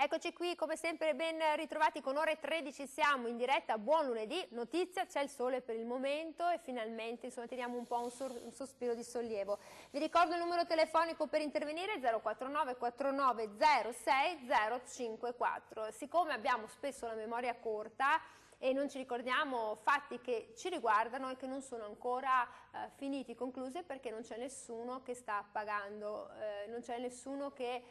Eccoci qui, come sempre ben ritrovati con ore 13, siamo in diretta, buon lunedì, notizia, c'è il sole per il momento e finalmente insomma teniamo un po' un sospiro di sollievo. Vi ricordo il numero telefonico per intervenire 049 49 06 054. Siccome abbiamo spesso la memoria corta e non ci ricordiamo fatti che ci riguardano e che non sono ancora finiti, conclusi, perché non c'è nessuno che sta pagando, non c'è nessuno che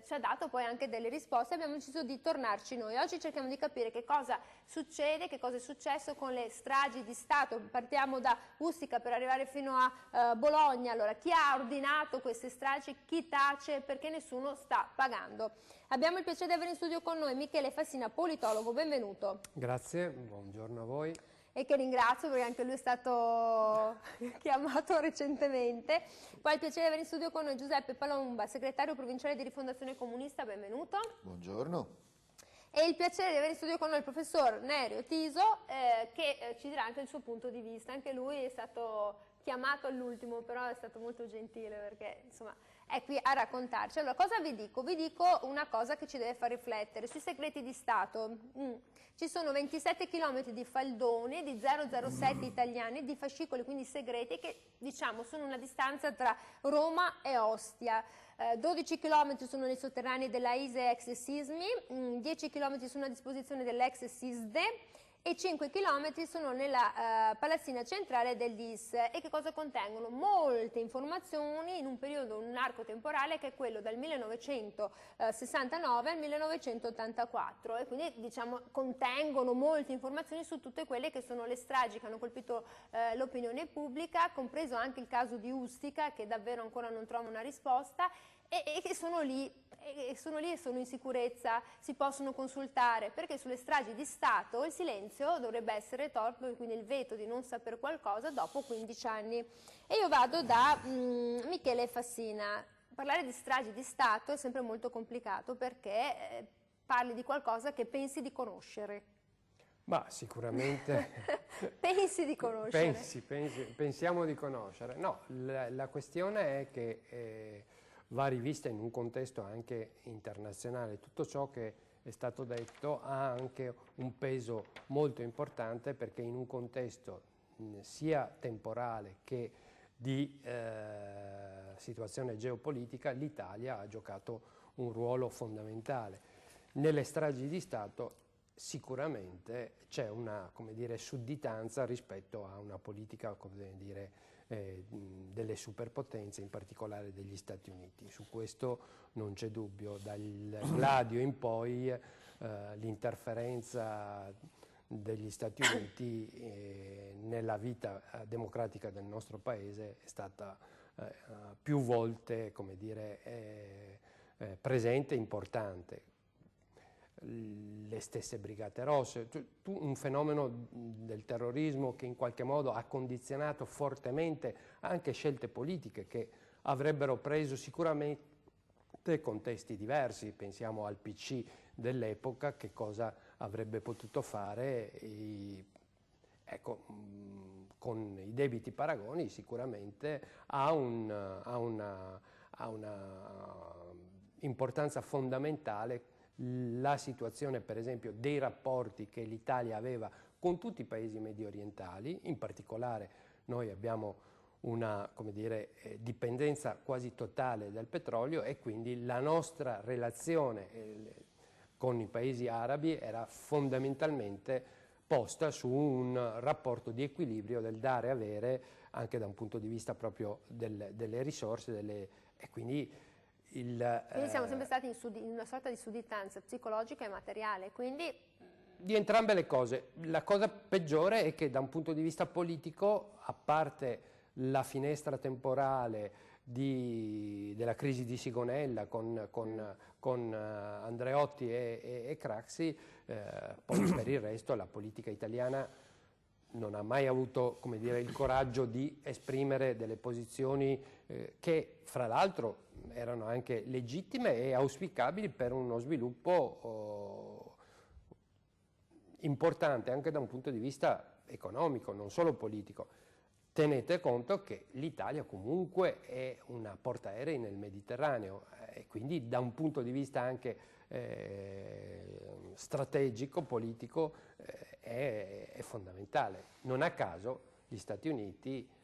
ci ha dato poi anche delle risposte. Abbiamo deciso di tornarci noi. Oggi cerchiamo di capire che cosa succede, che cosa è successo con le stragi di Stato. Partiamo da Ustica per arrivare fino a Bologna. Allora, chi ha ordinato queste stragi, chi tace, perché nessuno sta pagando. Abbiamo il piacere di avere in studio con noi Michele Fassina, politologo, benvenuto. Grazie, buongiorno a voi. E che ringrazio perché anche lui è stato chiamato recentemente. Poi il piacere di avere in studio con noi Giuseppe Palomba, segretario provinciale di Rifondazione Comunista, benvenuto. Buongiorno. E il piacere di avere in studio con noi il professor Nerio Tiso, che ci dirà anche il suo punto di vista. Anche lui è stato chiamato all'ultimo, però è stato molto gentile perché insomma è qui a raccontarci. Allora, cosa vi dico? Vi dico una cosa che ci deve far riflettere sui segreti di Stato. Ci sono 27 km di faldoni, di 007 italiani, di fascicoli quindi segreti che diciamo sono una distanza tra Roma e Ostia. 12 km sono nei sotterranei della ISE ex sismi, 10 km sono a disposizione dell'ex SISDE e 5 km sono nella palazzina centrale dell'IS. E che cosa contengono? Molte informazioni in un periodo, un arco temporale che è quello dal 1969 al 1984, e quindi diciamo contengono molte informazioni su tutte quelle che sono le stragi che hanno colpito l'opinione pubblica, compreso anche il caso di Ustica, che davvero ancora non trova una risposta, e che sono lì e sono in sicurezza, si possono consultare, perché sulle stragi di Stato il silenzio dovrebbe essere tolto, quindi il veto di non sapere qualcosa dopo 15 anni. E io vado da Michele Fassina. Parlare di stragi di Stato è sempre molto complicato perché parli di qualcosa che pensi di conoscere. Ma sicuramente pensi di conoscere. Pensiamo di conoscere. No, la questione è che va rivista in un contesto anche internazionale. Tutto ciò che è stato detto ha anche un peso molto importante, perché in un contesto sia temporale che di situazione geopolitica l'Italia ha giocato un ruolo fondamentale. Nelle stragi di Stato sicuramente c'è una, come dire, sudditanza rispetto a una politica, come dire, delle superpotenze, in particolare degli Stati Uniti. Su questo non c'è dubbio. Dal Gladio in poi l'interferenza degli Stati Uniti nella vita democratica del nostro Paese è stata più volte, come dire, presente e importante. Le stesse Brigate Rosse, un fenomeno del terrorismo che in qualche modo ha condizionato fortemente anche scelte politiche che avrebbero preso sicuramente contesti diversi. Pensiamo al PC dell'epoca, che cosa avrebbe potuto fare, ecco, con i debiti paragoni sicuramente ha una importanza fondamentale la situazione, per esempio, dei rapporti che l'Italia aveva con tutti i paesi medio orientali. In particolare noi abbiamo una, come dire, dipendenza quasi totale dal petrolio, e quindi la nostra relazione con i paesi arabi era fondamentalmente posta su un rapporto di equilibrio del dare e avere, anche da un punto di vista proprio delle risorse, e quindi siamo sempre stati in una sorta di sudditanza psicologica e materiale, quindi di entrambe le cose. La cosa peggiore è che da un punto di vista politico, a parte la finestra temporale della crisi di Sigonella con Andreotti e Craxi, poi per il resto la politica italiana non ha mai avuto, come dire, il coraggio di esprimere delle posizioni che fra l'altro erano anche legittime e auspicabili per uno sviluppo importante anche da un punto di vista economico, non solo politico. Tenete conto che l'Italia comunque è una portaerei nel Mediterraneo, e quindi da un punto di vista anche strategico, politico, è fondamentale. Non a caso gli Stati Uniti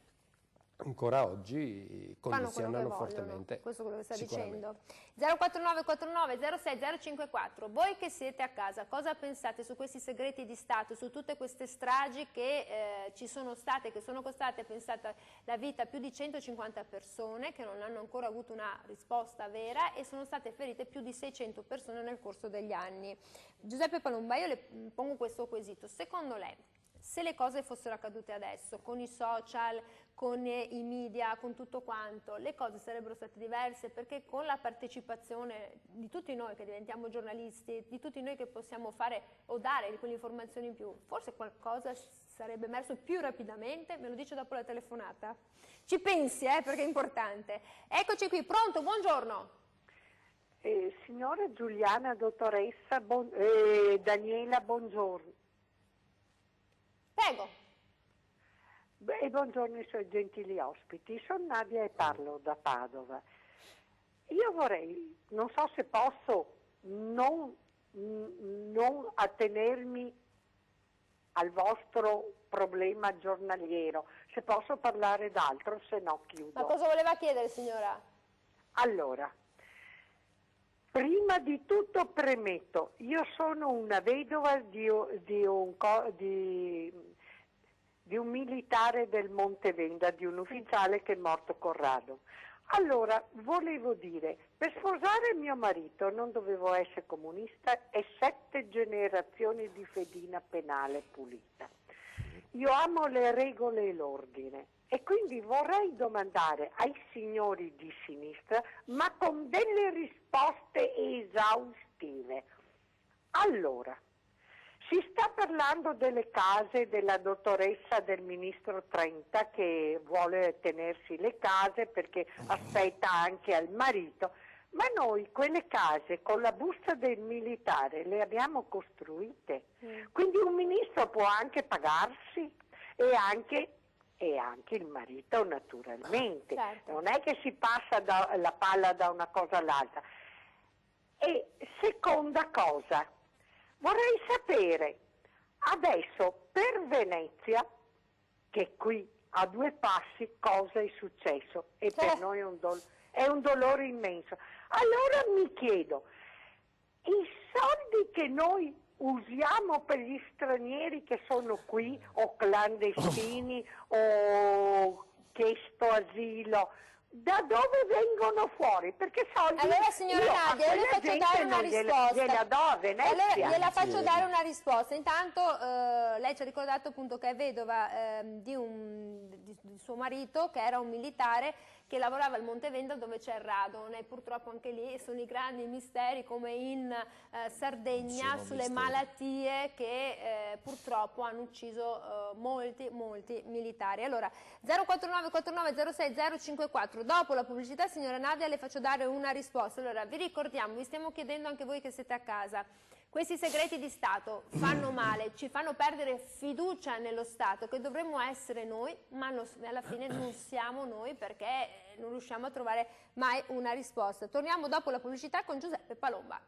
ancora oggi condizionano fortemente. Questo è quello che sta dicendo. 049 49 06 054. Voi che siete a casa, cosa pensate su questi segreti di Stato, su tutte queste stragi che ci sono state, che sono costate, pensate, la vita a più di 150 persone che non hanno ancora avuto una risposta vera e sono state ferite più di 600 persone nel corso degli anni. Giuseppe Palomba, io le pongo questo quesito. Secondo lei, se le cose fossero accadute adesso, con i social, con i media, con tutto quanto, le cose sarebbero state diverse, perché con la partecipazione di tutti noi che diventiamo giornalisti, di tutti noi che possiamo fare o dare quelle informazioni in più, forse qualcosa sarebbe emerso più rapidamente. Me lo dice dopo la telefonata? Ci pensi, perché è importante. Eccoci qui, pronto, buongiorno. Signora Giuliana, dottoressa, Daniela, buongiorno. Prego. Buongiorno ai suoi gentili ospiti, sono Nadia e parlo da Padova. Io vorrei, non so se posso non attenermi al vostro problema giornaliero, se posso parlare d'altro, se no chiudo. Ma cosa voleva chiedere, signora? Allora, prima di tutto premetto, io sono una vedova di un militare del Montevenda, di un ufficiale che è morto Corrado. Allora, volevo dire, per sposare mio marito non dovevo essere comunista e 7 generazioni di fedina penale pulita. Io amo le regole e l'ordine e quindi vorrei domandare ai signori di sinistra, ma con delle risposte esaustive. Allora, si sta parlando delle case della dottoressa del ministro Trenta che vuole tenersi le case perché aspetta anche al marito, ma noi quelle case con la busta del militare le abbiamo costruite, quindi un ministro può anche pagarsi e anche il marito naturalmente, certo. Non è che si passa la palla da una cosa all'altra. E seconda cosa, vorrei sapere adesso per Venezia, che qui a 2 passi, cosa è successo e per noi è un dolore immenso. Allora mi chiedo, i soldi che noi usiamo per gli stranieri che sono qui o clandestini o chiesto asilo, da dove vengono fuori? Perché soldi... Allora signora Nadia, io le faccio dare una risposta. Gliela do a Venezia. Allora, gliela faccio dare una risposta. Intanto lei ci ha ricordato appunto che è vedova di suo marito, che era un militare che lavorava al Montevenda dove c'è il radon, e purtroppo anche lì sono i grandi misteri come in Sardegna sulle malattie che purtroppo hanno ucciso molti militari. Allora 049 49 06 054, dopo la pubblicità signora Nadia le faccio dare una risposta. Allora vi ricordiamo, vi stiamo chiedendo anche voi che siete a casa, questi segreti di Stato fanno male, ci fanno perdere fiducia nello Stato, che dovremmo essere noi, ma alla fine non siamo noi perché non riusciamo a trovare mai una risposta. Torniamo dopo la pubblicità con Giuseppe Palomba.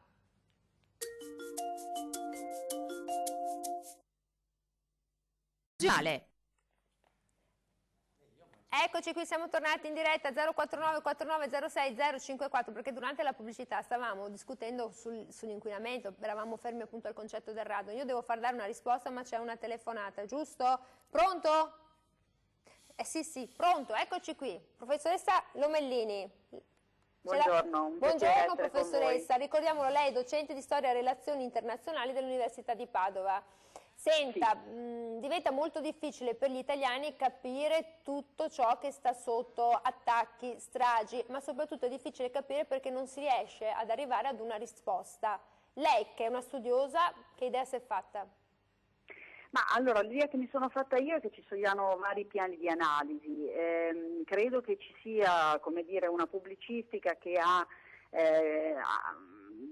Eccoci qui, siamo tornati in diretta 049 49 06 054, perché durante la pubblicità stavamo discutendo sull'inquinamento, eravamo fermi appunto al concetto del radon. Io devo far dare una risposta, ma c'è una telefonata, giusto? Pronto? Sì, pronto, eccoci qui. Professoressa Lomellini. Buongiorno. Buongiorno professoressa, ricordiamolo, lei è docente di storia e relazioni internazionali dell'Università di Padova. Senta, diventa molto difficile per gli italiani capire tutto ciò che sta sotto attacchi, stragi, ma soprattutto è difficile capire perché non si riesce ad arrivare ad una risposta. Lei, che è una studiosa, che idea si è fatta? Ma allora, l'idea che mi sono fatta io è che ci siano vari piani di analisi. Credo che ci sia, come dire, una pubblicistica che ha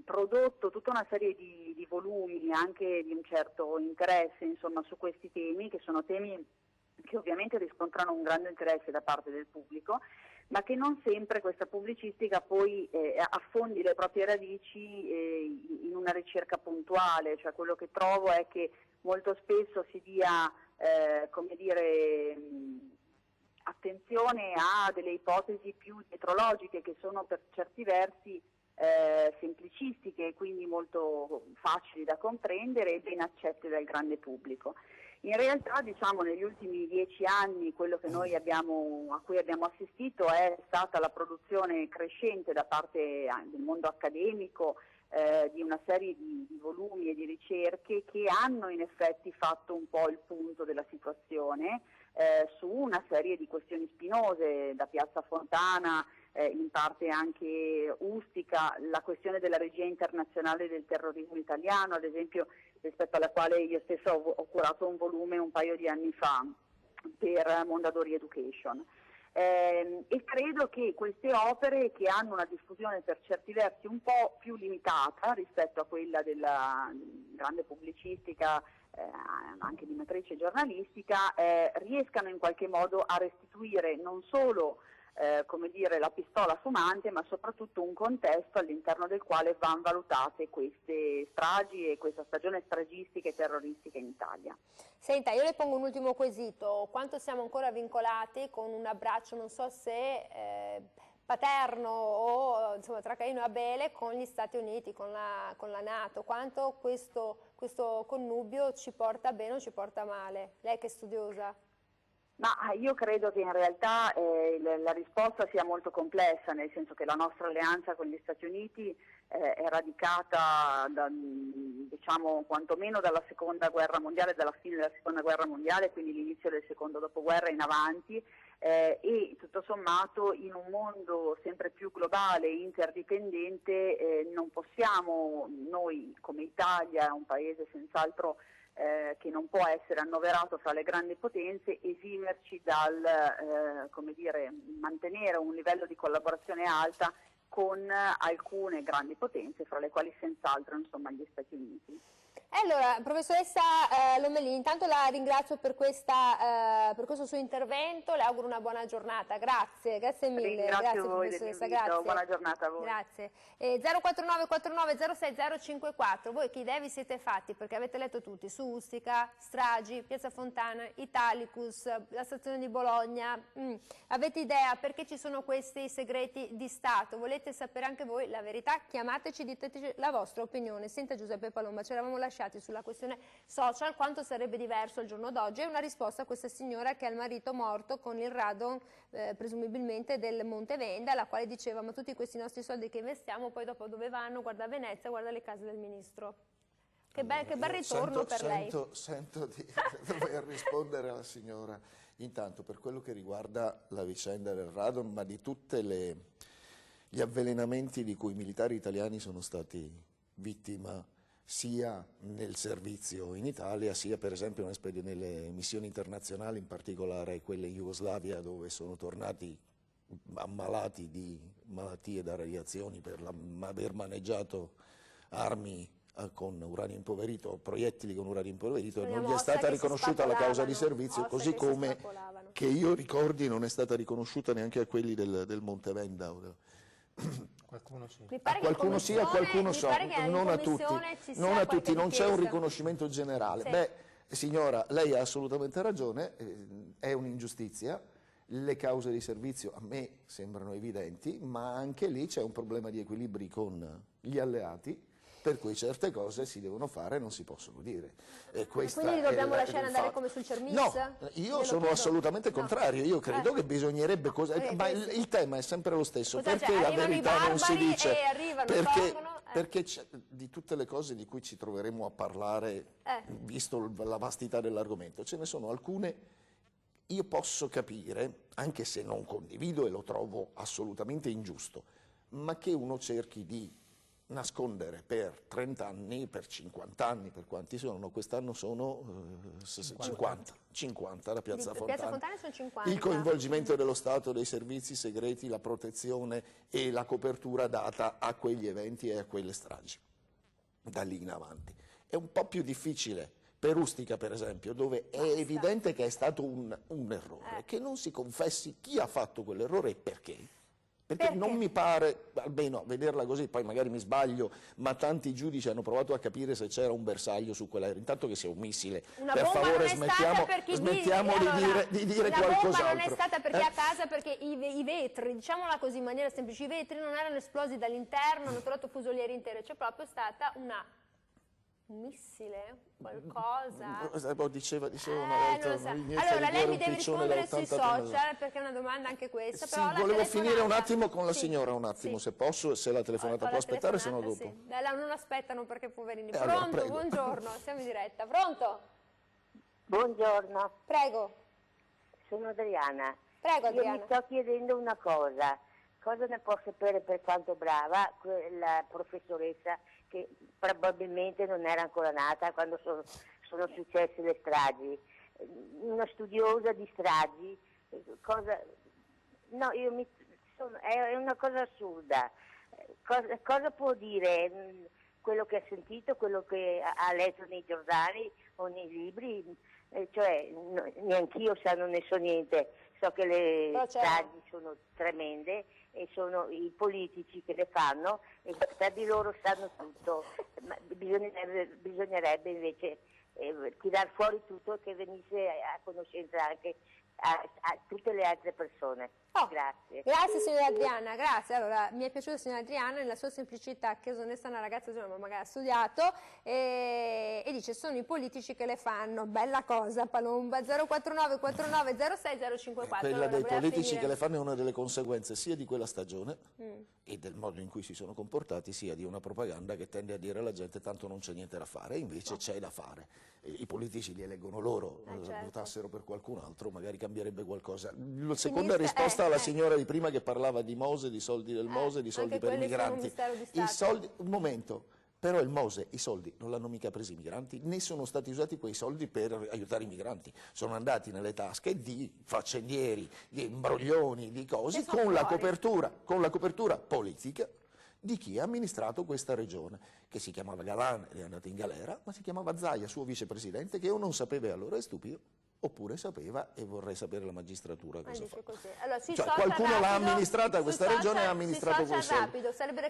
prodotto tutta una serie di volumi anche di un certo interesse, insomma, su questi temi, che sono temi che ovviamente riscontrano un grande interesse da parte del pubblico, ma che non sempre questa pubblicistica poi affondi le proprie radici in una ricerca puntuale. Cioè, quello che trovo è che molto spesso si dia, come dire, attenzione a delle ipotesi più dietrologiche, che sono per certi versi semplicistiche e quindi molto facili da comprendere e ben accette dal grande pubblico. In realtà, diciamo, negli ultimi 10 anni quello che noi a cui abbiamo assistito è stata la produzione crescente da parte del mondo accademico di una serie di volumi e di ricerche che hanno in effetti fatto un po' il punto della situazione su una serie di questioni spinose, da Piazza Fontana, in parte anche Ustica, la questione della regia internazionale del terrorismo italiano, ad esempio, rispetto alla quale io stessa ho curato un volume un paio di anni fa per Mondadori Education. E credo che queste opere, che hanno una diffusione per certi versi un po' più limitata rispetto a quella della grande pubblicistica, anche di matrice giornalistica, riescano in qualche modo a restituire non solo come dire, la pistola fumante, ma soprattutto un contesto all'interno del quale vanno valutate queste stragi e questa stagione stragistica e terroristica in Italia. Senta, io le pongo un ultimo quesito: quanto siamo ancora vincolati con un abbraccio, non so se paterno o insomma tra Caino e Abele, con gli Stati Uniti, con la NATO? Quanto questo connubio ci porta bene o ci porta male? Lei che è studiosa. Ma io credo che in realtà la risposta sia molto complessa, nel senso che la nostra alleanza con gli Stati Uniti è radicata diciamo quantomeno dalla seconda guerra mondiale, dalla fine della seconda guerra mondiale, quindi l'inizio del secondo dopoguerra in avanti, e tutto sommato in un mondo sempre più globale e interdipendente non possiamo noi come Italia, un paese senz'altro che non può essere annoverato fra le grandi potenze, esimerci dal come dire, mantenere un livello di collaborazione alta con alcune grandi potenze, fra le quali senz'altro insomma gli Stati Uniti. Allora, professoressa Lomellini, intanto la ringrazio per questo suo intervento, le auguro una buona giornata, grazie mille. Ringrazio voi dell'invito, grazie. Buona giornata a voi. Grazie. 049 49 06 054, voi che idee vi siete fatti, perché avete letto tutti su Ustica, stragi, Piazza Fontana, Italicus, la stazione di Bologna, avete idea perché ci sono questi segreti di Stato? Volete sapere anche voi la verità? Chiamateci, diteci la vostra opinione. Senta Giuseppe Palomba, ci eravamo lasciati sulla questione social, quanto sarebbe diverso il giorno d'oggi, e una risposta a questa signora che ha il marito morto con il radon presumibilmente del Monte Venda, la quale diceva: ma tutti questi nostri soldi che investiamo poi dopo dove vanno? Guarda Venezia, guarda le case del ministro. Che bel ritorno per lei. Sento di dover rispondere alla signora, intanto per quello che riguarda la vicenda del radon, ma di tutti gli avvelenamenti di cui i militari italiani sono stati vittima, sia nel servizio in Italia, sia per esempio nelle missioni internazionali, in particolare quelle in Jugoslavia, dove sono tornati ammalati di malattie da radiazioni per aver maneggiato armi con uranio impoverito, proiettili con uranio impoverito, e non gli è stata riconosciuta la causa di servizio, così come, che io ricordi, non è stata riconosciuta neanche a quelli del Monte Venda. Qualcuno sì. A qualcuno sì, a qualcuno so, non a tutti, non c'è un riconoscimento generale. Sì. Beh, signora, lei ha assolutamente ragione, è un'ingiustizia, le cause di servizio a me sembrano evidenti, ma anche lì c'è un problema di equilibri con gli alleati, per cui certe cose si devono fare e non si possono dire. Quindi li dobbiamo lasciare andare come sul Cermis? No, io sono assolutamente contrario, io credo che bisognerebbe, ma il tema è sempre lo stesso, perché la verità non si dice, perché di tutte le cose di cui ci troveremo a parlare, visto la vastità dell'argomento, ce ne sono alcune, io posso capire, anche se non condivido e lo trovo assolutamente ingiusto, ma che uno cerchi di nascondere per 30 anni, per 50 anni, per quanti sono, quest'anno sono 50 da Piazza Fontana. Sono 50. Il coinvolgimento dello Stato, dei servizi segreti, la protezione e la copertura data a quegli eventi e a quelle stragi, da lì in avanti. È un po' più difficile per Ustica per esempio, dove è evidente che è stato un errore, che non si confessi chi ha fatto quell'errore e perché. Perché non mi pare, almeno a vederla così, poi magari mi sbaglio, ma tanti giudici hanno provato a capire se c'era un bersaglio su quell'aereo. Intanto che sia un missile, per favore smettiamo di dire qualcos'altro. La bomba non è stata perché a casa, perché i vetri, diciamola così in maniera semplice, i vetri non erano esplosi dall'interno, hanno trovato fusoliere intere, c'è proprio stata un missile, qualcosa. Diceva una volta, non lo so. Allora lei mi deve rispondere sui social, perché è una domanda anche questa. Sì, però volevo finire un attimo con la signora, un attimo, se posso, se la telefonata può aspettare, se no dopo. Sì. Non aspettano perché poverini. Allora, Pronto, prego. buongiorno, siamo in diretta. Pronto? Buongiorno, Prego. sono Adriana. Prego, Io Adriana. mi sto chiedendo una cosa ne può sapere per quanto brava la professoressa che probabilmente non era ancora nata quando sono successe le stragi, una studiosa di stragi, è una cosa assurda. Cosa può dire quello che ha sentito, quello che ha letto nei giornali o nei libri? Neanch'io non ne so niente, so che le stragi sono tremende e sono i politici che le fanno e per di loro sanno tutto, ma bisognerebbe invece tirar fuori tutto e che venisse a conoscenza anche a tutte le altre persone. Grazie. Grazie signora Adriana, grazie. Allora, mi è piaciuta signora Adriana nella sua semplicità, che onesta una ragazza ma magari ha studiato e dice sono i politici che le fanno, bella cosa Palomba. 049 49 06 054. Quella allora, dei politici che le fanno è una delle conseguenze sia di quella stagione e del modo in cui si sono comportati, sia di una propaganda che tende a dire alla gente tanto non c'è niente da fare, invece c'è da fare. I politici li eleggono loro, certo. votassero per qualcun altro, magari cambierebbe qualcosa. La seconda risposta alla signora di prima che parlava di Mose, di soldi del Mose, di soldi per i migranti. I soldi, un momento, però il Mose, i soldi non l'hanno mica presi i migranti, né sono stati usati quei soldi per aiutare i migranti, sono andati nelle tasche di faccendieri, di imbroglioni, di cose, con la copertura politica di chi ha amministrato questa regione, che si chiamava Galan ed è andato in galera, ma si chiamava Zaia, suo vicepresidente, che o non sapeva e allora è stupido, oppure sapeva e vorrei sapere la magistratura cosa fa. Allora, qualcuno l'ha amministrata questa regione e ha amministrato quei soldi.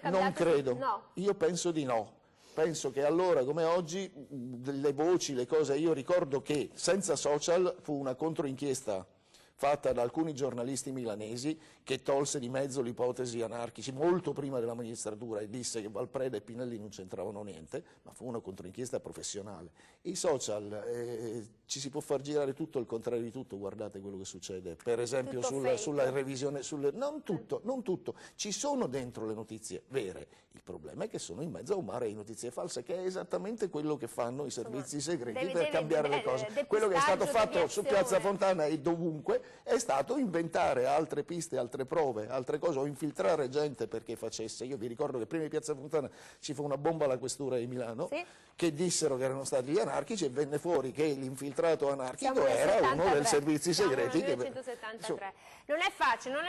Non credo, no. Io penso di no. Penso che allora, come oggi, le voci, le cose, io ricordo che senza social fu una controinchiesta fatta da alcuni giornalisti milanesi che tolse di mezzo l'ipotesi anarchici molto prima della magistratura e disse che Valpreda e Pinelli non c'entravano niente, ma fu una controinchiesta professionale. I social, ci si può far girare tutto il contrario di tutto, guardate quello che succede, per esempio sulla revisione, non tutto, ci sono dentro le notizie vere, il problema è che sono in mezzo a un mare di notizie false, che è esattamente quello che fanno i servizi segreti per cambiare le cose. Quello che è stato fatto su Piazza Fontana e dovunque è stato inventare altre piste, altre prove, altre cose, o infiltrare gente perché facesse. Io vi ricordo che prima di Piazza Fontana ci fu una bomba alla questura di Milano, che dissero che erano stati gli anarchici e venne fuori che l'infiltrato anarchico era uno dei servizi segreti. Non è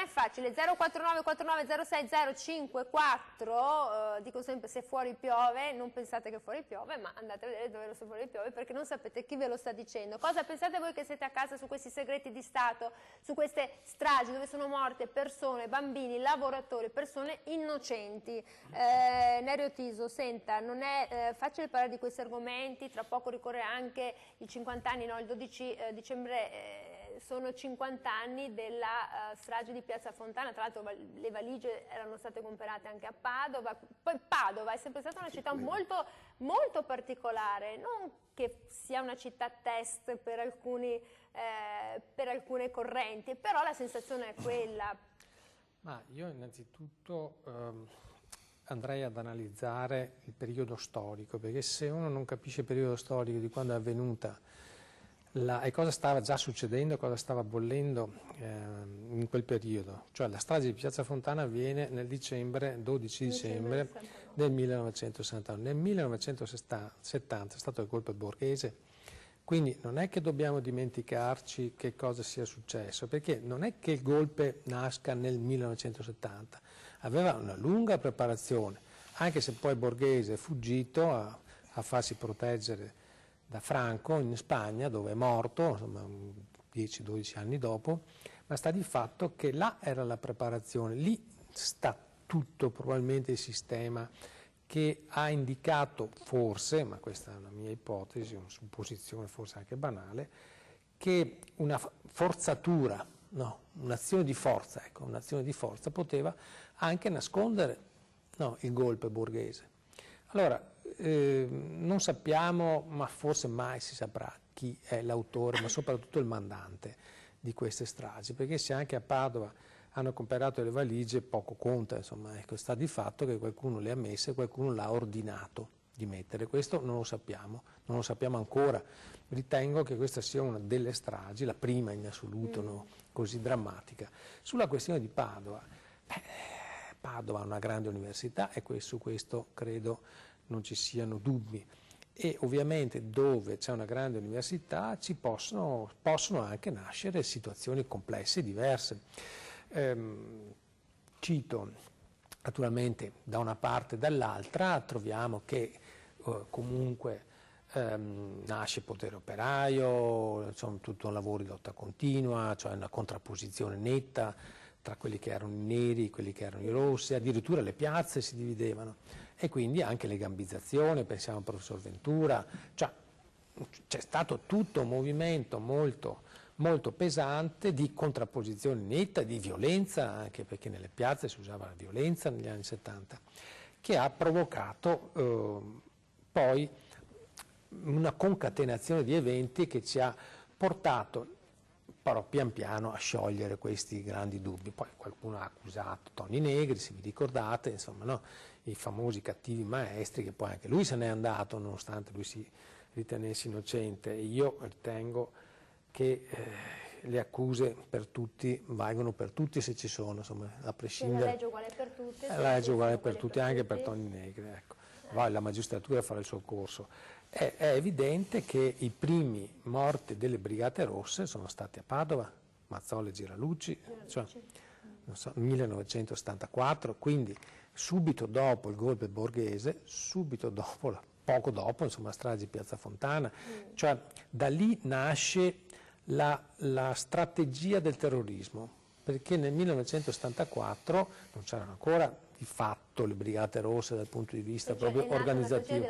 facile, 049 49 06 054, dico sempre se fuori piove, non pensate che fuori piove, ma andate a vedere dove fuori piove perché non sapete chi ve lo sta dicendo. Cosa pensate voi che siete a casa su questi segreti di Stato, su queste stragi dove sono morte persone, bambini, lavoratori, persone innocenti? Nerio Tiso, senta, non è facile parlare di questi argomenti, tra poco ricorre anche i 50 anni, no, il 12 dicembre sono 50 anni della strage di Piazza Fontana, tra l'altro le valigie erano state comprate anche a Padova, poi Padova è sempre stata una città molto, molto particolare, non che sia una città test per alcune correnti, però la sensazione è quella. Ma io innanzitutto andrei ad analizzare il periodo storico, perché se uno non capisce il periodo storico di quando è avvenuta e cosa stava già succedendo, cosa stava bollendo in quel periodo, cioè la strage di Piazza Fontana avviene nel 12 dicembre del 1969. Nel 1970 è stato il golpe borghese, quindi non è che dobbiamo dimenticarci che cosa sia successo, perché non è che il golpe nasca nel 1970, aveva una lunga preparazione, anche se poi Borghese è fuggito a farsi proteggere da Franco in Spagna, dove è morto, insomma 10-12 anni dopo, ma sta di fatto che là era la preparazione, lì sta tutto probabilmente il sistema che ha indicato forse, ma questa è una mia ipotesi, una supposizione forse anche banale, che una forzatura, no, un'azione di forza, ecco, un'azione di forza poteva anche nascondere, no, il golpe borghese. Allora, non sappiamo, ma forse mai si saprà chi è l'autore, ma soprattutto il mandante di queste stragi, perché se anche a Padova hanno comprato le valigie, poco conta, insomma, ecco, sta di fatto che qualcuno le ha messe, qualcuno l'ha ordinato di mettere. Questo non lo sappiamo ancora. Ritengo che questa sia una delle stragi, la prima in assoluto, no, così drammatica. Sulla questione di Padova, Padova ha una grande università e su questo credo non ci siano dubbi. E ovviamente dove c'è una grande università ci possono anche nascere situazioni complesse e diverse. Cito naturalmente da una parte e dall'altra, troviamo che comunque nasce potere operaio, sono tutto un lavoro di lotta continua, cioè una contrapposizione netta tra quelli che erano i neri e quelli che erano i rossi, addirittura le piazze si dividevano e quindi anche le gambizzazioni, pensiamo al professor Ventura, cioè c'è stato tutto un movimento molto pesante di contrapposizione netta, di violenza, anche perché nelle piazze si usava la violenza negli anni 70, che ha provocato poi una concatenazione di eventi che ci ha portato però pian piano a sciogliere questi grandi dubbi. Poi qualcuno ha accusato Toni Negri, se vi ricordate, insomma, no? I famosi cattivi maestri, che poi anche lui se n'è andato nonostante lui si ritenesse innocente. E io ritengo che le accuse per tutti valgono per tutti se ci sono, insomma, a prescindere. La legge è uguale per tutti. La legge è uguale per tutti, anche per Toni Negri. Ecco. Va la magistratura a fare il suo corso. È evidente che i primi morti delle Brigate Rosse sono stati a Padova, Mazzola e Giralucci, cioè, 1974, quindi subito dopo il golpe borghese, poco dopo, insomma, la strage di Piazza Fontana, cioè da lì nasce la strategia del terrorismo, perché nel 1974 non c'erano ancora di fatto le Brigate Rosse dal punto di vista proprio organizzativo,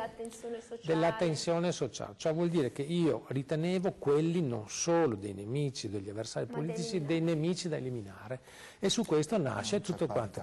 della tensione sociale, cioè vuol dire che io ritenevo quelli non solo dei nemici, degli avversari politici, dei nemici da eliminare, e su questo nasce tutto quanto.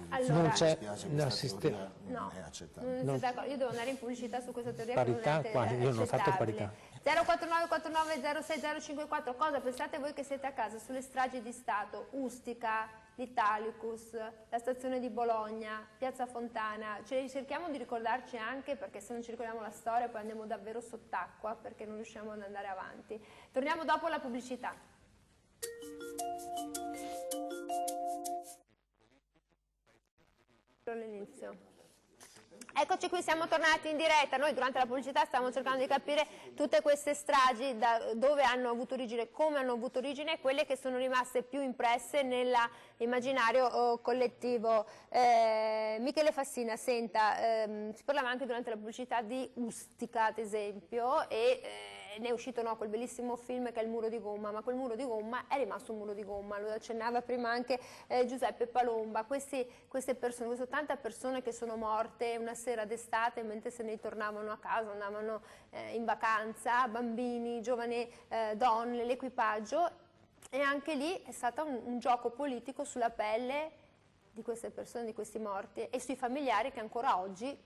Allora, non c'è no, è accettabile. Io devo andare in pubblicità su questa teoria parità, che non è io non ho fatto parità. 04949 cosa pensate voi che siete a casa sulle stragi di Stato, Ustica, l'Italicus, la stazione di Bologna, Piazza Fontana? Cerchiamo di ricordarci anche, perché se non ci ricordiamo la storia poi andiamo davvero sott'acqua perché non riusciamo ad andare avanti. Torniamo dopo la pubblicità. All'inizio. Eccoci qui, siamo tornati in diretta. Noi durante la pubblicità stavamo cercando di capire tutte queste stragi, da dove hanno avuto origine, come hanno avuto origine e quelle che sono rimaste più impresse nell'immaginario collettivo. Michele Fassina, senta, si parlava anche durante la pubblicità di Ustica, ad esempio, e ne è uscito quel bellissimo film che è Il muro di gomma, ma quel muro di gomma è rimasto un muro di gomma, lo accennava prima anche Giuseppe Palomba. Queste persone, queste 80 persone che sono morte una sera d'estate mentre se ne tornavano a casa, andavano in vacanza, bambini, giovani donne, l'equipaggio, e anche lì è stato un gioco politico sulla pelle di queste persone, di questi morti, e sui familiari che ancora oggi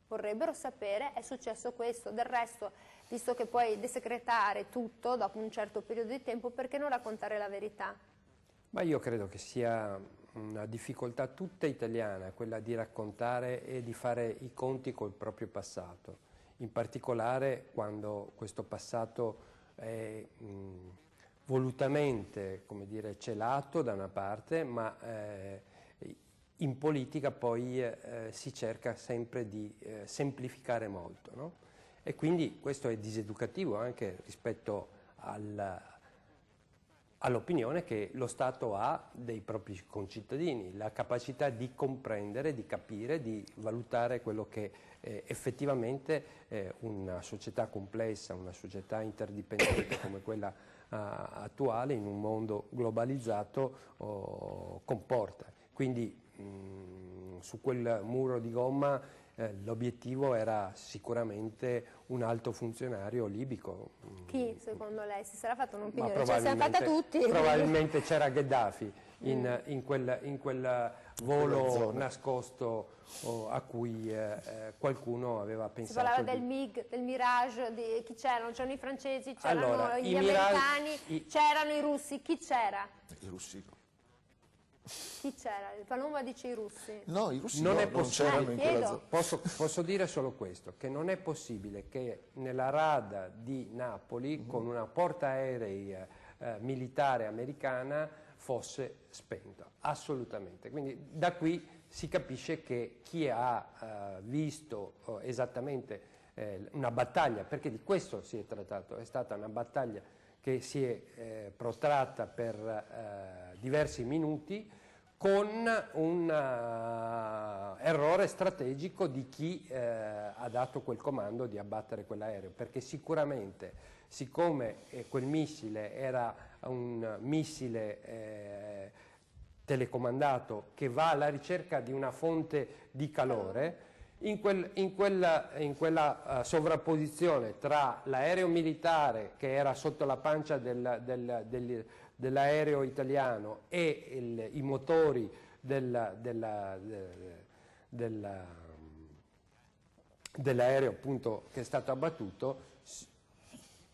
vorrebbero sapere è successo questo. Del resto, visto che puoi desecretare tutto dopo un certo periodo di tempo, perché non raccontare la verità? Ma io credo che sia una difficoltà tutta italiana, quella di raccontare e di fare i conti col proprio passato, in particolare quando questo passato è volutamente, come dire, celato da una parte, ma in politica poi si cerca sempre di semplificare molto, no? E quindi questo è diseducativo anche rispetto all'opinione che lo Stato ha dei propri concittadini, la capacità di comprendere, di capire, di valutare quello che effettivamente una società complessa, una società interdipendente come quella attuale in un mondo globalizzato comporta. Quindi su quel muro di gomma l'obiettivo era sicuramente un alto funzionario libico. Chi secondo lei? Si sarà fatto un'opinione? Ma Ce la siamo fatta tutti. probabilmente c'era Gheddafi in quel volo nascosto a cui qualcuno aveva pensato. Si parlava del MiG, del Mirage, chi c'erano? C'erano i francesi, c'erano Allora, gli americani, c'erano i russi, chi c'era? I russi. Chi c'era? Il Palomba dice i russi. No, i russi Non no, è non possibile. c'erano in quella zona. Posso dire solo questo, che non è possibile che nella rada di Napoli, con una portaerei militare americana, fosse spento, assolutamente. Quindi da qui si capisce che chi ha visto esattamente una battaglia, perché di questo si è trattato, è stata una battaglia che si è protratta per diversi minuti, con un errore strategico di chi ha dato quel comando di abbattere quell'aereo, perché sicuramente, siccome quel missile era un missile telecomandato che va alla ricerca di una fonte di calore, in quella sovrapposizione tra l'aereo militare che era sotto la pancia dell'aereo italiano e i motori dell'aereo appunto che è stato abbattuto,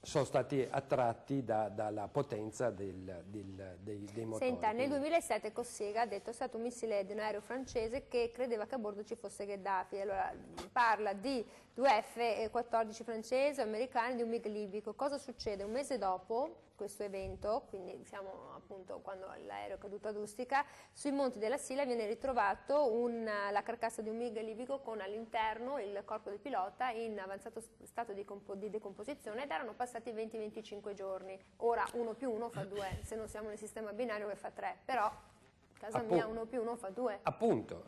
sono stati attratti dalla potenza dei motori. Senta, nel 2007 Cossiga ha detto che è stato un missile di un aereo francese che credeva che a bordo ci fosse Gheddafi. Allora parla di 2 F-14 francesi, americani, di un MiG libico. Cosa succede? Un mese dopo questo evento, quindi siamo appunto quando l'aereo è caduto ad Ustica, sui monti della Sila viene ritrovato la carcassa di un MiG libico con all'interno il corpo del pilota in avanzato stato di decomposizione, ed erano passati 20-25 giorni. Ora 1 più 1 fa 2, se non siamo nel sistema binario che fa 3, però casa mia 1 più 1 fa 2. Appunto,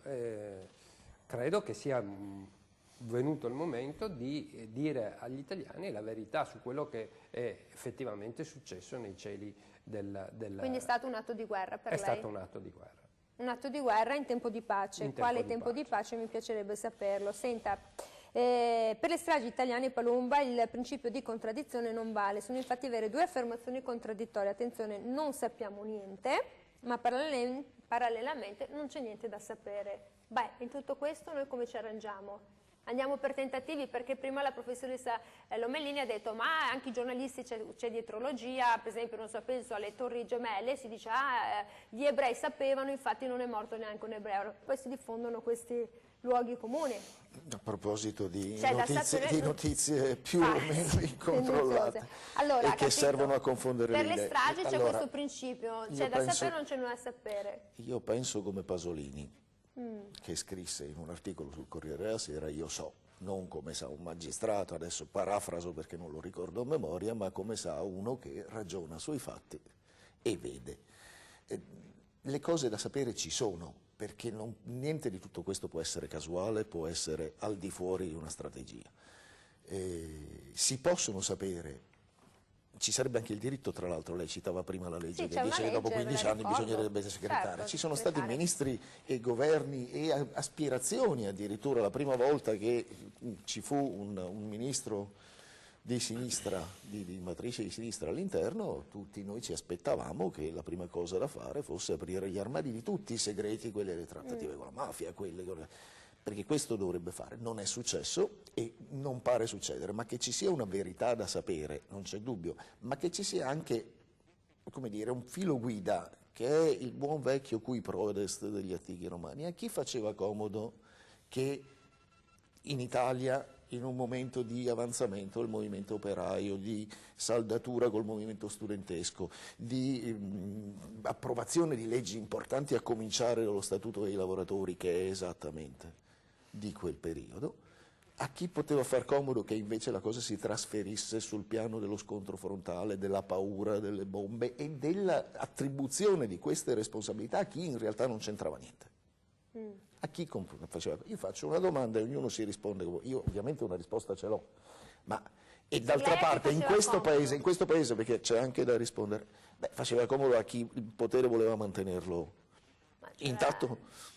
credo che sia venuto il momento di dire agli italiani la verità su quello che è effettivamente successo nei cieli Quindi è stato un atto di guerra per lei? È stato un atto di guerra. Un atto di guerra in tempo di pace. Quale tempo di pace? Mi piacerebbe saperlo. Senta, per le stragi italiane a Palomba il principio di contraddizione non vale. Sono infatti vere 2 affermazioni contraddittorie. Attenzione, non sappiamo niente, ma parallelamente non c'è niente da sapere. Beh, in tutto questo noi come ci arrangiamo? Andiamo per tentativi, perché prima la professoressa Lomellini ha detto ma anche i giornalisti c'è dietrologia, per esempio non so, penso alle Torri Gemelle, si dice gli ebrei sapevano, infatti non è morto neanche un ebreo, poi si diffondono questi luoghi comuni. A proposito di notizie più o meno incontrollate, allora, e che servono a confondere le idee. Per le stragi c'è questo principio, c'è da sapere o non c'è nulla da sapere? Io penso come Pasolini, che scrisse in un articolo sul Corriere della Sera: io so, non come sa un magistrato, adesso parafraso perché non lo ricordo a memoria, ma come sa uno che ragiona sui fatti e vede. Le cose da sapere ci sono, perché niente di tutto questo può essere casuale, può essere al di fuori di una strategia. Si possono sapere. Ci sarebbe anche il diritto, tra l'altro, lei citava prima la legge che dice che dopo 15 anni bisognerebbe segretare. Certo, ci sono stati ministri e governi e aspirazioni, addirittura la prima volta che ci fu un ministro di sinistra, di matrice di sinistra all'interno, tutti noi ci aspettavamo che la prima cosa da fare fosse aprire gli armadi di tutti i segreti, quelle delle trattative con la mafia, perché questo dovrebbe fare. Non è successo e non pare succedere, ma che ci sia una verità da sapere, non c'è dubbio, ma che ci sia anche, come dire, un filo guida, che è il buon vecchio cui prodest degli antichi romani. A chi faceva comodo che in Italia, in un momento di avanzamento del movimento operaio, di saldatura col movimento studentesco, di approvazione di leggi importanti, a cominciare dallo Statuto dei lavoratori, che è esattamente di quel periodo, A chi poteva far comodo che invece la cosa si trasferisse sul piano dello scontro frontale, della paura, delle bombe e dell'attribuzione di queste responsabilità a chi in realtà non c'entrava niente? A chi faceva? Io faccio una domanda e ognuno si risponde. Io ovviamente una risposta ce l'ho, ma e d'altra parte in questo paese, perché c'è anche da rispondere, faceva comodo a chi il potere voleva mantenerlo intatto.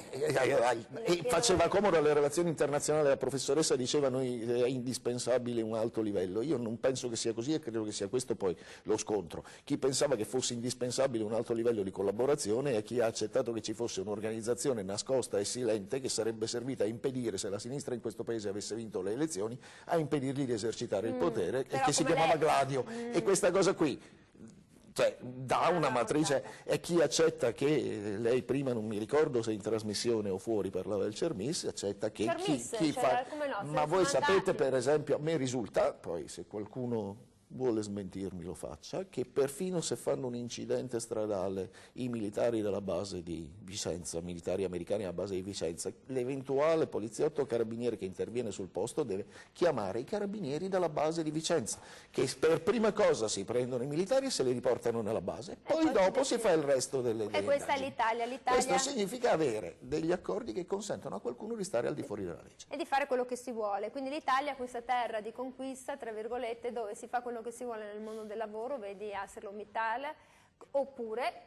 E faceva comodo alle relazioni internazionali. La professoressa diceva noi è indispensabile un alto livello. Io non penso che sia così e credo che sia questo poi lo scontro. Chi pensava che fosse indispensabile un alto livello di collaborazione e chi ha accettato che ci fosse un'organizzazione nascosta e silente che sarebbe servita a impedire, se la sinistra in questo paese avesse vinto le elezioni, a impedirgli di esercitare il potere, e che si chiamava Gladio. E questa cosa qui, cioè, da una matrice, e chi accetta che, lei prima non mi ricordo se in trasmissione o fuori parlava del Cermis, accetta che chi fa... Ma voi sapete, per esempio, a me risulta, poi se qualcuno vuole smentirmi lo faccia, che perfino se fanno un incidente stradale i militari della base di Vicenza, militari americani alla base di Vicenza, l'eventuale poliziotto o carabiniere che interviene sul posto deve chiamare i carabinieri della base di Vicenza, che per prima cosa si prendono i militari e se li riportano nella base, poi dopo si fa il resto delle E questa indagini. è l'Italia. Questo significa avere degli accordi che consentono a qualcuno di stare al di fuori della legge. E di fare quello che si vuole. Quindi l'Italia è questa terra di conquista, tra virgolette, dove si fa quello che si vuole nel mondo del lavoro, vedi ArcelorMittal, oppure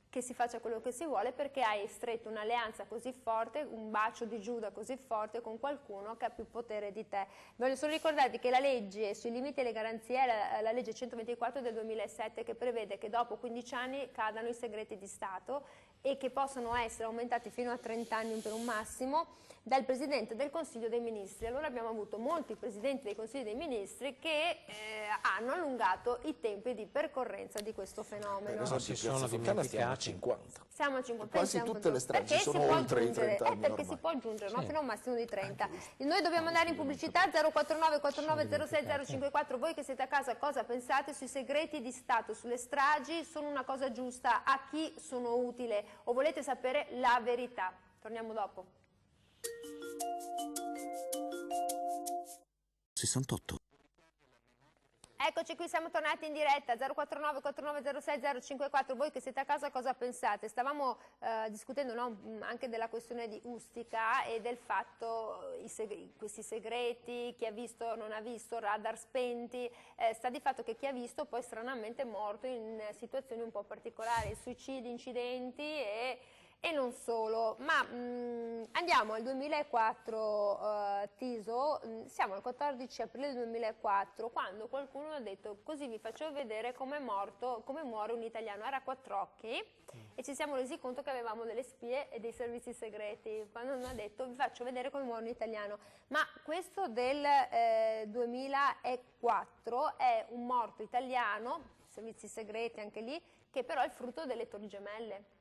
che si faccia quello che si vuole perché hai stretto un'alleanza così forte, un bacio di Giuda così forte con qualcuno che ha più potere di te. Voglio solo ricordarvi che la legge sui limiti e le garanzie è la legge 124 del 2007, che prevede che dopo 15 anni cadano i segreti di Stato e che possono essere aumentati fino a 30 anni per un massimo dal Presidente del Consiglio dei Ministri. Allora abbiamo avuto molti Presidenti dei Consigli dei Ministri che hanno allungato i tempi di percorrenza di questo fenomeno. Si sono dimenticati. 50. Siamo a 50. Quasi tutte le stragi sono oltre i 30 anni perché ormai. si può aggiungere fino a un massimo di 30. Noi dobbiamo andare in pubblicità. 049 49 06 054. Voi che siete a casa cosa pensate sui segreti di Stato, sulle stragi? Sono una cosa giusta? A chi sono utile? O volete sapere la verità? Torniamo dopo. 68. Eccoci qui, siamo tornati in diretta, 049 49 06 054, voi che siete a casa cosa pensate? Stavamo discutendo anche della questione di Ustica e del fatto, questi segreti, chi ha visto non ha visto, radar spenti, sta di fatto che chi ha visto poi stranamente è morto in situazioni un po' particolari, suicidi, incidenti e non solo, ma andiamo al 2004, Tiso, siamo al 14 aprile 2004, quando qualcuno ha detto così vi faccio vedere come muore un italiano, era a Quattrocchi e ci siamo resi conto che avevamo delle spie e dei servizi segreti, quando hanno detto vi faccio vedere come muore un italiano, ma questo del 2004 è un morto italiano, servizi segreti anche lì, che però è il frutto delle Torri Gemelle.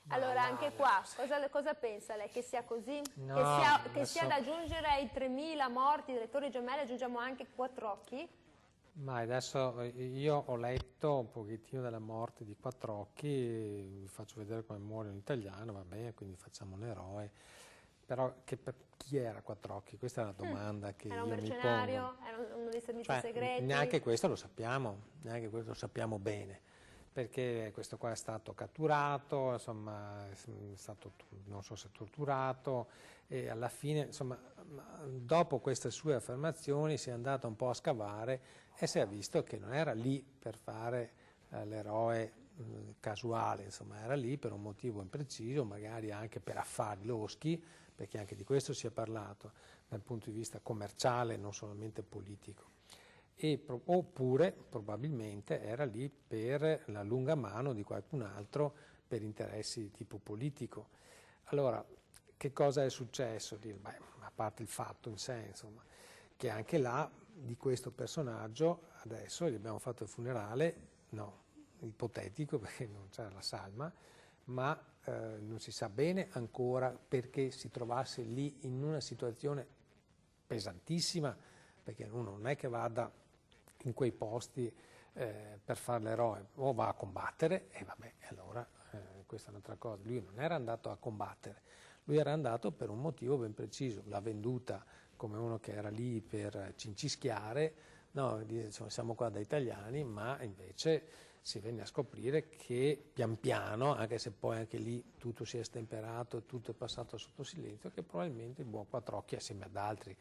Allora anche qua, cosa pensa lei? Che sia così? No, che sia da aggiungere ai 3.000 morti delle Torri Gemelle, aggiungiamo anche Quattrocchi? Ma adesso io ho letto un pochettino della morte di Quattrocchi, vi faccio vedere come muore un italiano, va bene, quindi facciamo un eroe. Però chi era Quattrocchi? Questa è la domanda che io mi pongo. Era un mercenario? Era uno dei servizi segreti? Neanche questo lo sappiamo bene. Perché questo qua è stato catturato, insomma, è stato, non so se torturato, e alla fine, insomma, dopo queste sue affermazioni si è andato un po' a scavare e si è visto che non era lì per fare l'eroe casuale, insomma, era lì per un motivo impreciso, magari anche per affari loschi, perché anche di questo si è parlato dal punto di vista commerciale, non solamente politico. Oppure probabilmente era lì per la lunga mano di qualcun altro per interessi di tipo politico. Allora, che cosa è successo? A parte il fatto in sé, insomma, che anche là di questo personaggio adesso gli abbiamo fatto il funerale, no, ipotetico perché non c'era la salma, ma non si sa bene ancora perché si trovasse lì in una situazione pesantissima, perché uno non è che vada in quei posti per fare l'eroe, o va a combattere, e vabbè, allora questa è un'altra cosa. Lui non era andato a combattere, Lui era andato per un motivo ben preciso, l'ha venduta come uno che era lì per cincischiare, no, insomma, siamo qua da italiani, ma invece si venne a scoprire che pian piano, anche se poi anche lì tutto si è stemperato, tutto è passato sotto silenzio, che probabilmente il buon Quattrocchi, assieme ad altri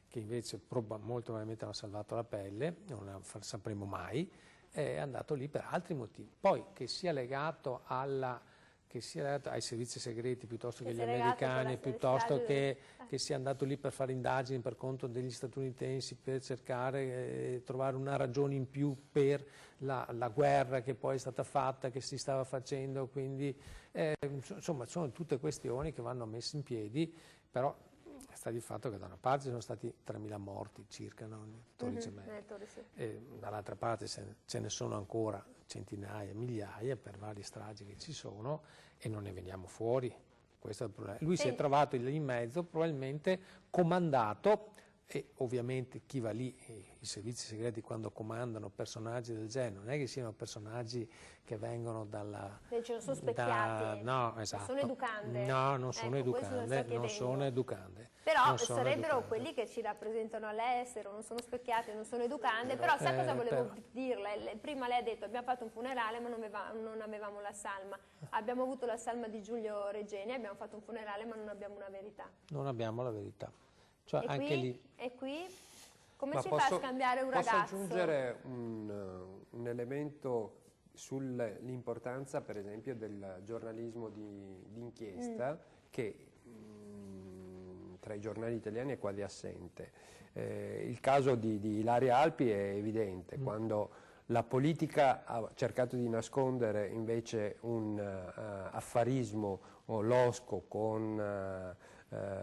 che invece molto probabilmente hanno salvato la pelle, non la sapremo mai, è andato lì per altri motivi. Poi che sia legato ai servizi segreti piuttosto che agli americani, piuttosto che sia andato lì per fare indagini per conto degli statunitensi, per cercare di trovare una ragione in più per la guerra che poi è stata fatta, che si stava facendo, quindi insomma sono tutte questioni che vanno messe in piedi, però sta di fatto che da una parte sono stati 3.000 morti circa, no? Torri Gemelli, e dall'altra parte ce ne sono ancora centinaia, migliaia per varie stragi che ci sono e non ne veniamo fuori. Questo è il problema. Lui si è trovato lì in mezzo, probabilmente comandato, e ovviamente chi va lì, i servizi segreti quando comandano personaggi del genere, non è che siano personaggi che vengono dalla... Cioè, sono specchiati, no, esatto. Sono educande. No, non sono educande, non sono educande. Però sarebbero quelli che ci rappresentano all'estero, non sono specchiati, non sono educande, però sai cosa volevo dirle? Prima lei ha detto abbiamo fatto un funerale ma non avevamo la salma, abbiamo avuto la salma di Giulio Regeni, abbiamo fatto un funerale ma non abbiamo una verità. Non abbiamo la verità. Cioè, e qui come si fa a scambiare un ragazzo? Posso aggiungere un elemento sull'importanza per esempio del giornalismo d'inchiesta che tra i giornali italiani è quasi assente. Il caso di Ilaria Alpi è evidente, quando la politica ha cercato di nascondere invece un affarismo o losco con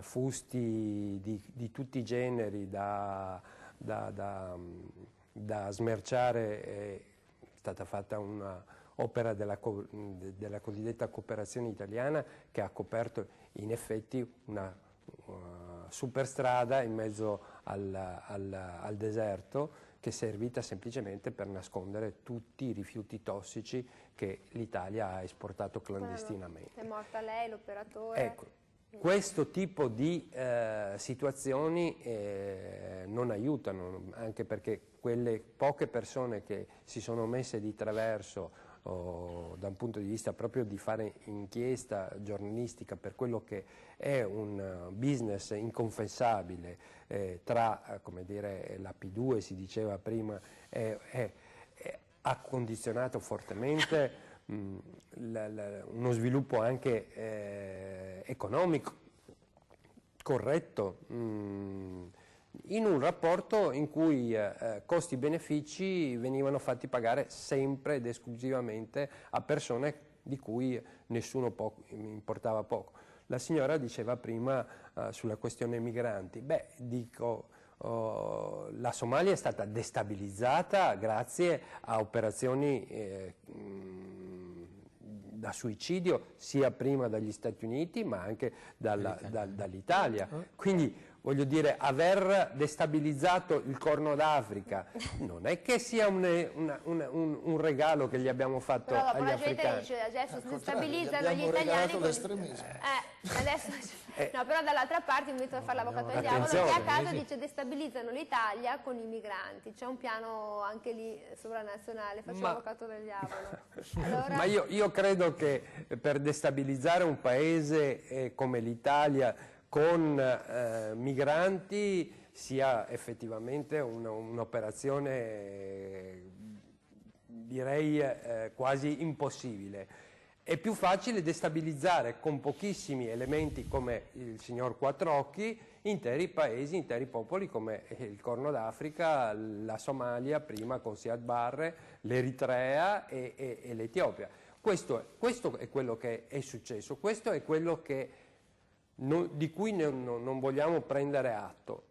fusti di tutti i generi da smerciare, è stata fatta un'opera della cosiddetta cooperazione italiana che ha coperto in effetti una superstrada in mezzo al deserto che è servita semplicemente per nascondere tutti i rifiuti tossici che l'Italia ha esportato clandestinamente. È morta lei, l'operatore. Ecco. Questo tipo di situazioni non aiutano, anche perché quelle poche persone che si sono messe di traverso da un punto di vista proprio di fare inchiesta giornalistica per quello che è un business inconfessabile tra, come dire, la P2 si diceva prima, ha condizionato fortemente uno sviluppo anche economico corretto in un rapporto in cui costi-benefici venivano fatti pagare sempre ed esclusivamente a persone di cui nessuno importava poco. La signora diceva prima sulla questione migranti, la Somalia è stata destabilizzata grazie a operazioni da suicidio sia prima dagli Stati Uniti ma anche dall'Italia. Quindi voglio dire, aver destabilizzato il Corno d'Africa non è che sia un regalo che gli abbiamo fatto agli africani. Dice, adesso si destabilizzano gli italiani. No, però dall'altra parte mi metto a fare l'avvocato del diavolo, che a caso dice destabilizzano l'Italia con i migranti. C'è un piano anche lì sovranazionale, faccio l'avvocato del diavolo. Allora... Ma io credo che per destabilizzare un paese come l'Italia con migranti sia effettivamente un'operazione direi quasi impossibile. È più facile destabilizzare con pochissimi elementi come il signor Quattrocchi interi paesi, interi popoli come il Corno d'Africa, la Somalia, prima con Siad Barre, l'Eritrea e l'Etiopia. Questo è quello che è successo, questo è quello di cui non vogliamo prendere atto.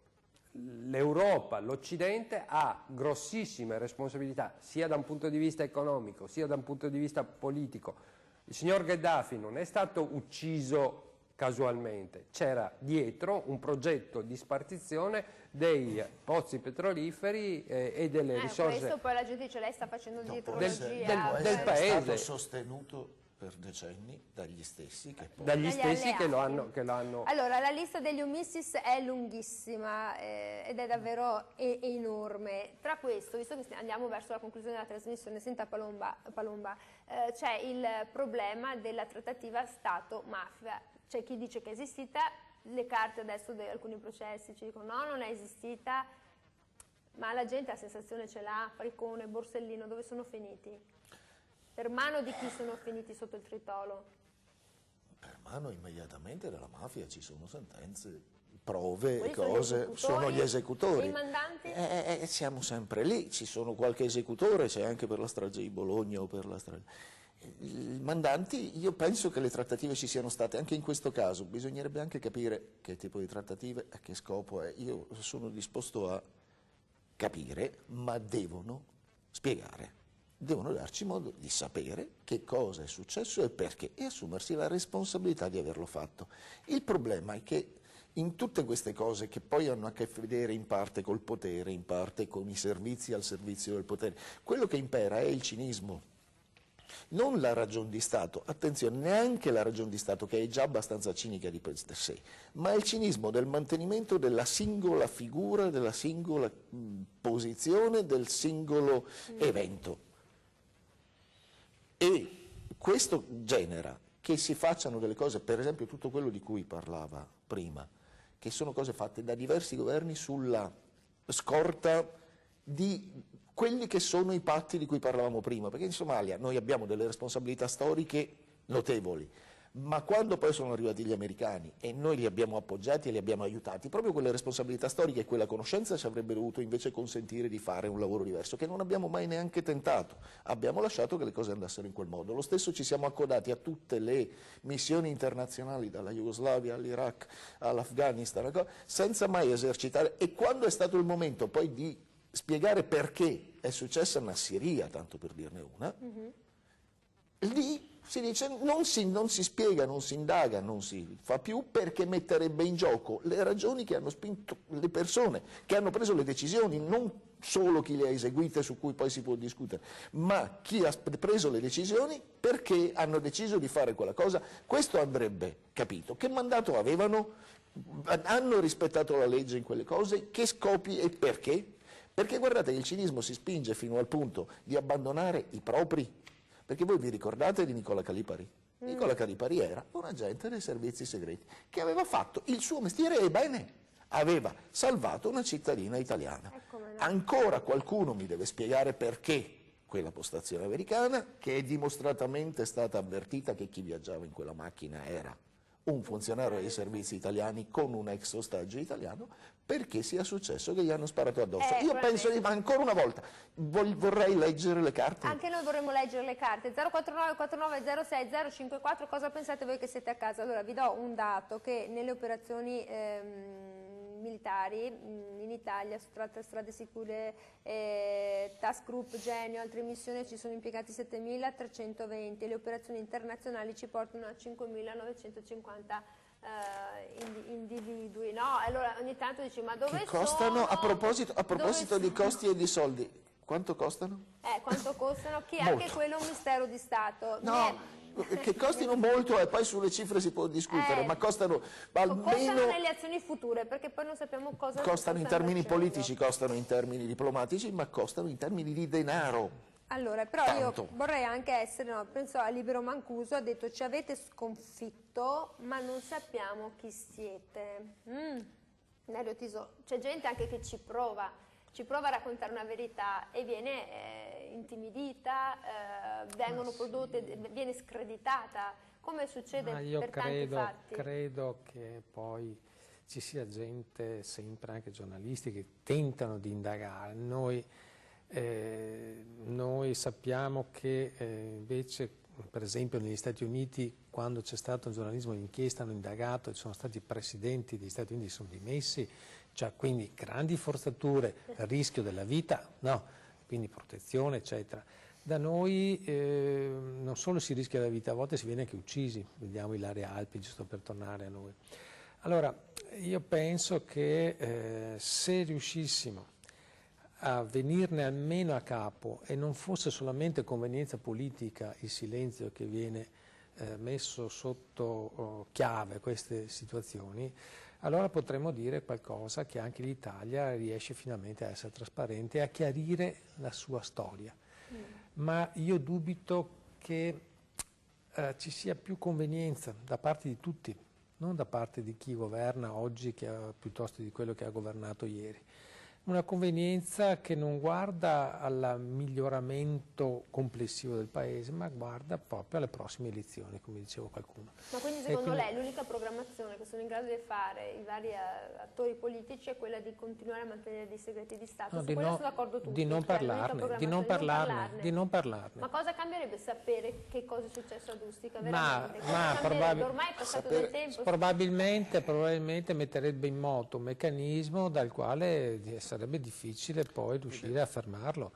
L'Europa, l'Occidente ha grossissime responsabilità sia da un punto di vista economico sia da un punto di vista politico. Il signor Gheddafi non è stato ucciso casualmente, c'era dietro un progetto di spartizione dei pozzi petroliferi e delle risorse. Questo poi la gente dice lei sta facendo dietrologia del paese. È stato sostenuto per decenni dagli stessi che poi... Dagli stessi che lo alleati. hanno... Allora, la lista degli omissis è lunghissima ed è davvero enorme. Tra questo, visto che andiamo verso la conclusione della trasmissione, senta Palomba, c'è il problema della trattativa Stato-mafia. C'è chi dice che è esistita, le carte adesso di alcuni processi ci dicono no, non è esistita, ma la gente la sensazione ce l'ha, Falcone, Borsellino, dove sono finiti? Per mano di chi sono finiti sotto il tritolo? Per mano immediatamente della mafia ci sono sentenze, prove, Quelli cose, sono gli esecutori. E i mandanti? Siamo sempre lì, ci sono qualche esecutore, c'è anche per la strage di Bologna o per la strage... I mandanti, io penso che le trattative ci siano state, anche in questo caso, bisognerebbe anche capire che tipo di trattative, a che scopo è. Io sono disposto a capire, ma devono spiegare. Devono darci modo di sapere che cosa è successo e perché e assumersi la responsabilità di averlo fatto. Il problema è che in tutte queste cose che poi hanno a che vedere in parte col potere, in parte con i servizi al servizio del potere, quello che impera è il cinismo. Non la ragion di Stato, attenzione, neanche la ragion di Stato che è già abbastanza cinica di per sé, ma il cinismo del mantenimento della singola figura, della singola posizione, del singolo evento. E questo genera che si facciano delle cose, per esempio tutto quello di cui parlava prima, che sono cose fatte da diversi governi sulla scorta di quelli che sono i patti di cui parlavamo prima, perché in Somalia noi abbiamo delle responsabilità storiche notevoli, ma quando poi sono arrivati gli americani e noi li abbiamo appoggiati e li abbiamo aiutati, proprio quelle responsabilità storiche e quella conoscenza ci avrebbe dovuto invece consentire di fare un lavoro diverso, che non abbiamo mai neanche tentato, abbiamo lasciato che le cose andassero in quel modo. Lo stesso ci siamo accodati a tutte le missioni internazionali, dalla Jugoslavia all'Iraq all'Afghanistan, senza mai esercitare, e quando è stato il momento poi di spiegare perché è successa una Siria, tanto per dirne una, lì si dice non si spiega, non si indaga, non si fa più perché metterebbe in gioco le ragioni che hanno spinto le persone, che hanno preso le decisioni, non solo chi le ha eseguite su cui poi si può discutere, ma chi ha preso le decisioni perché hanno deciso di fare quella cosa. Questo andrebbe capito. Che mandato avevano? Hanno rispettato la legge in quelle cose? Che scopi e perché? Perché guardate che il cinismo si spinge fino al punto di abbandonare i propri. Perché voi vi ricordate di Nicola Calipari? Nicola Calipari era un agente dei servizi segreti che aveva fatto il suo mestiere e bene, aveva salvato una cittadina italiana. Ancora qualcuno mi deve spiegare perché quella postazione americana, che è dimostratamente stata avvertita che chi viaggiava in quella macchina era un funzionario dei servizi italiani con un ex ostaggio italiano, perché sia successo che gli hanno sparato addosso. Io penso di, ma ancora una volta, vorrei leggere le carte. Anche noi vorremmo leggere le carte. 049 49 06 054, cosa pensate voi che siete a casa? Allora vi do un dato che nelle operazioni militari in Italia, strade sicure, Task Group, Genio, altre missioni ci sono impiegati 7.320 e le operazioni internazionali ci portano a 5.950 individui, no? Allora ogni tanto dici ma dove che costano? sono? A proposito di costi e di soldi, quanto costano? Quanto costano? Che anche quello è un mistero di Stato. No, che costino molto e poi sulle cifre si può discutere, ma costano almeno... Costano nelle azioni future, perché poi non sappiamo cosa... Costano in termini politici, costano in termini diplomatici, ma costano in termini di denaro. Allora, però Tanto. io vorrei anche essere, no, penso a Libero Mancuso, ha detto ci avete sconfitto, ma non sappiamo chi siete. Nerio Tiso, c'è gente anche che ci prova a raccontare una verità e viene intimidita, vengono prodotte, viene screditata, come succede per tanti fatti. Credo che poi ci sia gente, sempre anche giornalisti, che tentano di indagare. Noi sappiamo che invece, per esempio negli Stati Uniti, quando c'è stato un giornalismo d'inchiesta, hanno indagato e ci sono stati presidenti degli Stati Uniti che sono dimessi, cioè quindi grandi forzature, rischio della vita, no, quindi protezione eccetera. Da noi non solo si rischia la vita, a volte si viene anche uccisi, vediamo Ilaria Alpi, giusto per tornare a noi. Allora io penso che se riuscissimo a venirne almeno a capo e non fosse solamente convenienza politica il silenzio che viene messo sotto chiave queste situazioni, allora potremmo dire qualcosa che anche l'Italia riesce finalmente a essere trasparente e a chiarire la sua storia. Ma io dubito che ci sia più convenienza da parte di tutti, non da parte di chi governa oggi piuttosto di quello che ha governato ieri. Una convenienza che non guarda al miglioramento complessivo del Paese, ma guarda proprio alle prossime elezioni, come diceva qualcuno. Ma quindi secondo lei l'unica programmazione che sono in grado di fare i vari attori politici è quella di continuare a mantenere dei segreti di Stato? No, Su quello sono d'accordo tutti. Di non parlarne. Ma cosa cambierebbe sapere che cosa è successo ad Ustica? Ma ormai è passato del tempo. Probabilmente metterebbe in moto un meccanismo dal quale sarebbe difficile poi riuscire a fermarlo,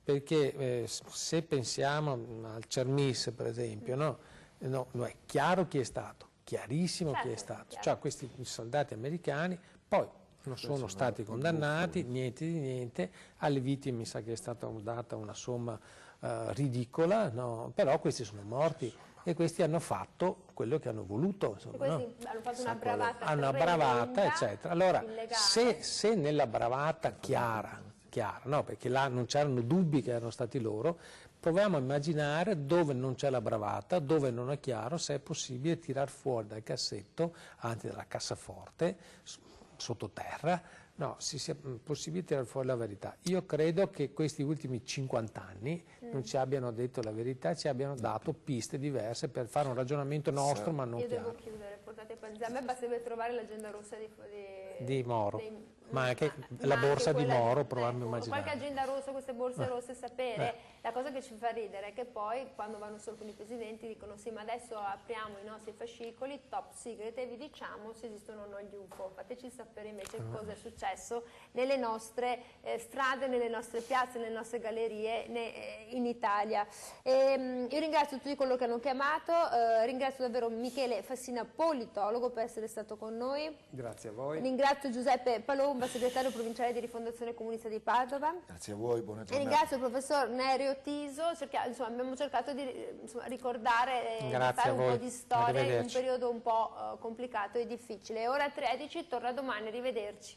perché se pensiamo al Cermis per esempio, no, è chiaro chi è stato, chiarissimo chi è stato, cioè questi soldati americani poi non sono stati condannati, niente di niente, alle vittime mi sa che è stata data una somma ridicola, no? Però questi sono morti e questi hanno fatto quello che hanno voluto, insomma, hanno fatto una bravata, una bravata, eccetera. Allora, se nella bravata chiara, no, perché là non c'erano dubbi che erano stati loro, proviamo a immaginare dove non c'è la bravata, dove non è chiaro se è possibile tirar fuori dal cassetto, anzi dalla cassaforte, sottoterra, no, se sia possibile tirare fuori la verità. Io credo che questi ultimi 50 anni non ci abbiano detto la verità, ci abbiano dato piste diverse per fare un ragionamento nostro, ma non chiaro. Io devo chiudere, portate a me basterebbe trovare l'agenda rossa di Moro, ma anche la borsa di Moro, proviamo a immaginare. Qualche agenda rossa, queste borse rosse, sapere. La cosa che ci fa ridere è che poi quando vanno su alcuni presidenti dicono sì, ma adesso apriamo i nostri fascicoli top secret e vi diciamo se esistono o no gli UFO. Fateci sapere invece cosa è successo nelle nostre strade, nelle nostre piazze, nelle nostre gallerie in Italia. Io ringrazio tutti coloro che hanno chiamato, ringrazio davvero Michele Fassina, politologo, per essere stato con noi. Grazie a voi. Ringrazio Giuseppe Palomba, segretario provinciale di Rifondazione Comunista di Padova. Grazie a voi, buona giornata. E ringrazio il professor Nerio Tiso, abbiamo cercato di ricordare e fare un po' di storia in un periodo un po' complicato e difficile. Ora 13, torna domani, arrivederci.